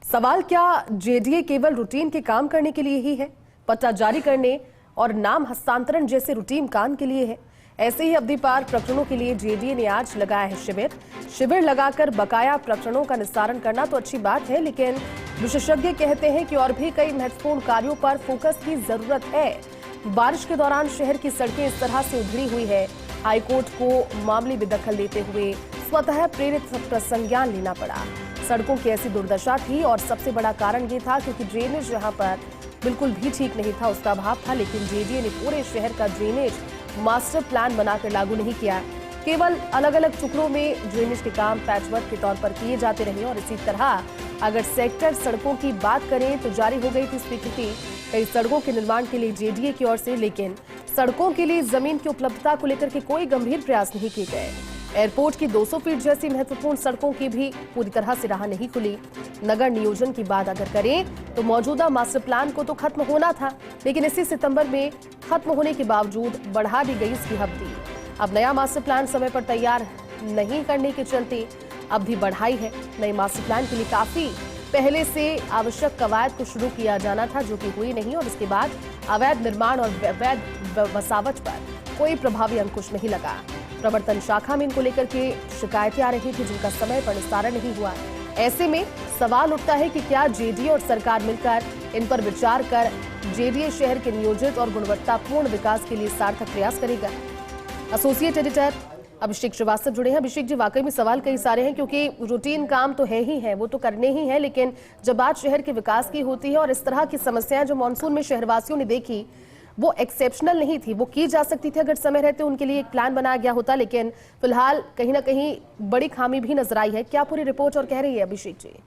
सवाल, क्या जेडीए केवल रूटीन के काम करने के लिए ही है? पट्टा जारी करने और नाम हस्तांतरण जैसे रूटीन काम के लिए है? ऐसे ही अवधि पार प्रकरणों के लिए जेडीए ने आज लगाया है शिविर लगाकर बकाया प्रकरणों का निस्तारण करना तो अच्छी बात है, लेकिन विशेषज्ञ कहते हैं कि और भी कई महत्वपूर्ण कार्यों पर फोकस की जरूरत है। बारिश के दौरान शहर की सड़कें इस तरह से उधड़ी हुई है, हाईकोर्ट को मामले में दखल देते हुए स्वतः प्रेरित संज्ञान लेना पड़ा। सड़कों की ऐसी दुर्दशा थी और सबसे बड़ा कारण ये था क्योंकि ड्रेनेज यहाँ पर बिल्कुल भी ठीक नहीं था, उसका अभाव था। लेकिन जेडीए ने पूरे शहर का ड्रेनेज मास्टर प्लान बनाकर लागू नहीं किया, केवल अलग अलग टुकड़ों में ड्रेनेज के काम पैचवर्क के तौर पर किए जाते रहे। और इसी तरह अगर सेक्टर सड़कों की बात करें तो जारी हो गई थी स्वीकृति कई सड़कों के निर्माण के लिए जेडीए की ओर से, लेकिन सड़कों के लिए जमीन की उपलब्धता को लेकर के कोई गंभीर प्रयास नहीं किए गए। एयरपोर्ट की 200 फीट जैसी महत्वपूर्ण सड़कों की भी पूरी तरह से राह नहीं खुली। नगर नियोजन की बात अगर करें तो मौजूदा मास्टर प्लान को तो खत्म होना था, लेकिन इसी सितंबर में खत्म होने के बावजूद बढ़ा दी गई इसकी अवधि। अब नया मास्टर प्लान समय पर तैयार नहीं करने के चलते अवधि बढ़ाई है। नए मास्टर प्लान के लिए काफी पहले से आवश्यक कवायद को शुरू किया जाना था, जो कि हुई नहीं, और इसके बाद अवैध निर्माण और अवैध बसावट पर कोई प्रभावी अंकुश नहीं लगा। प्रवर्तन शाखा में इनको लेकर के शिकायतें आ रही थी, जिनका समय पर निस्तारण नहीं हुआ। ऐसे में सवाल उठता है कि क्या जेडीए और सरकार मिलकर इन पर विचार कर जेडीए शहर के नियोजित और गुणवत्तापूर्ण विकास के लिए सार्थक प्रयास करेगा? एसोसिएट एडिटर अभिषेक श्रीवास्तव जुड़े हैं। अभिषेक जी, वाकई में सवाल कई सारे हैं क्योंकि रूटीन काम तो है ही है, वो तो करने ही है, लेकिन जब बात शहर के विकास की होती है और इस तरह की समस्याएं जो मानसून में शहरवासियों ने देखी वो एक्सेप्शनल नहीं थी, वो की जा सकती थी अगर समय रहते उनके लिए एक प्लान बनाया गया होता, लेकिन फिलहाल कहीं ना कहीं बड़ी खामी भी नजर आई है। क्या पूरी रिपोर्ट और कह रही है अभिषेक जी?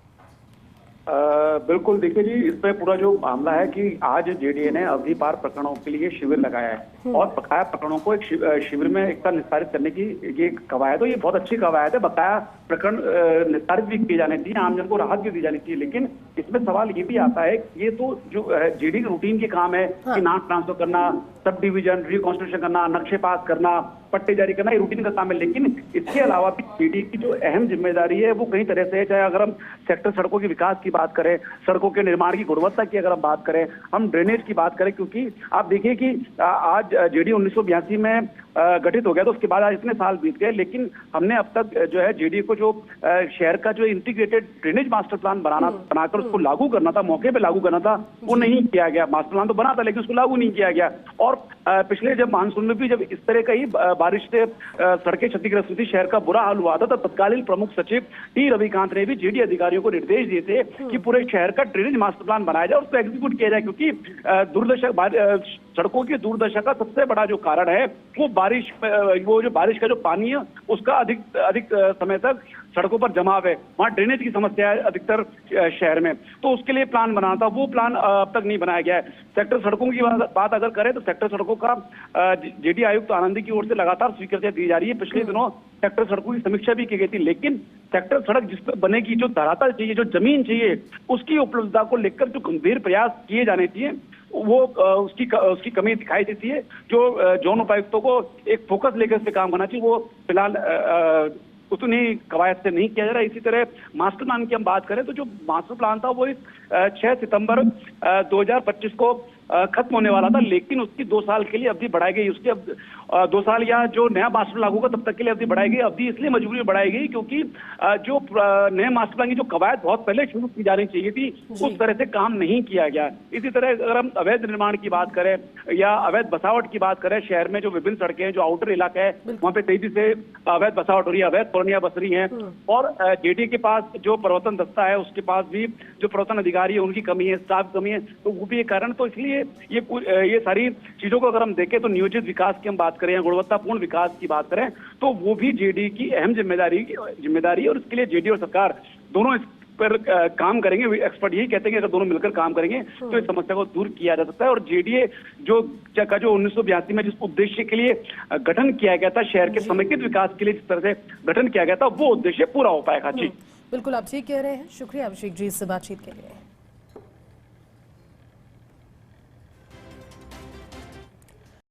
बिल्कुल, देखिए जी, इस पे पूरा जो मामला है कि आज जेडीए ने अवधि पार प्रकरणों के लिए शिविर लगाया है और बकाया प्रकरणों को एक शिविर में एक साथ निस्तारित करने की ये कवायद है। ये बहुत अच्छी कवायद है। बकाया प्रकरण निस्तारित भी किए जाने चाहिए, आमजन को राहत भी दी जानी चाहिए, लेकिन इसमें सवाल ये भी आता है ये तो जो जेडीए रूटीन के काम है कि नाम ट्रांसफर करना, सब डिवीजन रिकॉन्स्टिट्यूशन करना, नक्शे पास करना, पट्टे जारी करना, ये रूटीन का काम है। लेकिन इसके अलावा भी जेडीए की जो अहम जिम्मेदारी है वो कई तरह से है। चाहे अगर हम सेक्टर सड़कों के विकास की बात करें, सड़कों के निर्माण की गुणवत्ता की अगर हम बात करें, हम ड्रेनेज की बात करें, क्योंकि आप देखिए कि आज जेडीए 1982 में गठित हो गया, तो उसके बाद आज इतने साल बीत गए, लेकिन हमने अब तक जो है जेडीए को जो शहर का जो इंटीग्रेटेड ड्रेनेज मास्टर प्लान बनाकर उसको लागू करना था, मौके पे लागू करना था, वो नहीं किया गया। मास्टर प्लान तो बना था लेकिन उसको लागू नहीं किया गया। और पिछले जब मानसून में भी जब इस तरह का ही बारिश से सड़कें क्षतिग्रस्त हुई थी, शहर का बुरा हाल हुआ था, तो तत्कालीन प्रमुख सचिव टी रविकांत ने भी जेडीए अधिकारियों को निर्देश दिए थे कि पूरे शहर का ड्रेनेज मास्टर प्लान बनाया जाए और उसको एग्जीक्यूट किया जाए, क्योंकि सड़कों की दुर्दशा का सबसे बड़ा जो कारण है वो बारिश का जो पानी है उसका अधिक समय तक सड़कों पर जमाव है। वहां ड्रेनेज की समस्या है अधिकतर शहर में, तो उसके लिए प्लान बनाना था, वो प्लान अब तक नहीं बनाया गया है। सेक्टर सड़कों की बात अगर करें तो सेक्टर सड़कों का जेडीए आयुक्त आनंदी की ओर से लगातार स्वीकृति दी जा रही है। पिछले दिनों सेक्टर सड़कों की समीक्षा भी की गई थी, लेकिन सेक्टर सड़क जिस पर बनेगी, जो धरातल चाहिए, जो जमीन चाहिए, उसकी उपलब्धता को लेकर जो गंभीर प्रयास किए जाने चाहिए वो उसकी कमी दिखाई देती है। जो जोन उपायुक्तों को एक फोकस लेकर इस पे काम करना चाहिए, वो फिलहाल उतनी कवायद से नहीं किया जा रहा है। इसी तरह मास्टर प्लान की हम बात करें तो जो मास्टर प्लान था वो 6 सितंबर 2025 को खत्म होने वाला था, लेकिन उसकी 2 साल के लिए अवधि बढ़ाई गई। उसकी अब 2 साल या जो नया मास्टर लागू होगा तब तक के लिए अवधि बढ़ाई गई। अवधि इसलिए मजबूरी में बढ़ाई गई क्योंकि जो नए मास्टर प्लान की जो कवायद बहुत पहले शुरू की जानी चाहिए थी, उस तरह से काम नहीं किया गया। इसी तरह अगर हम अवैध निर्माण की बात करें या अवैध बसावट की बात करें, शहर में जो विभिन्न सड़कें हैं, जो आउटर इलाका है, वहाँ पे तेजी से अवैध बसावट हो रही है, अवैध कॉलोनियां बस रही हैं। और जेडीए के पास जो प्रवर्तन दस्ता है उसके पास भी जो प्रवर्तन अधिकारी है उनकी कमी है, स्टाफ कमी है, तो वो भी एक कारण। तो इसलिए ये सारी चीजों को अगर हम देखें तो नियोजित विकास की हम बात करें या गुणवत्तापूर्ण विकास की बात करें तो वो भी जेडीए की अहम जिम्मेदारी है और इसके लिए जेडीए और सरकार दोनों इस पर काम करेंगे। एक्सपर्ट यही कहते हैं कि अगर दोनों मिलकर काम करेंगे तो इस समस्या को दूर किया जा सकता है। और जेडीए जो 1982 में जिस उद्देश्य के लिए गठन किया गया था, शहर के समेकित विकास के लिए जिस तरह से गठन किया गया था, वो उद्देश्य पूरा हो पाएगा। जी बिल्कुल, आप ठीक कह रहे हैं। शुक्रिया अभिषेक जी इससे बातचीत के लिए।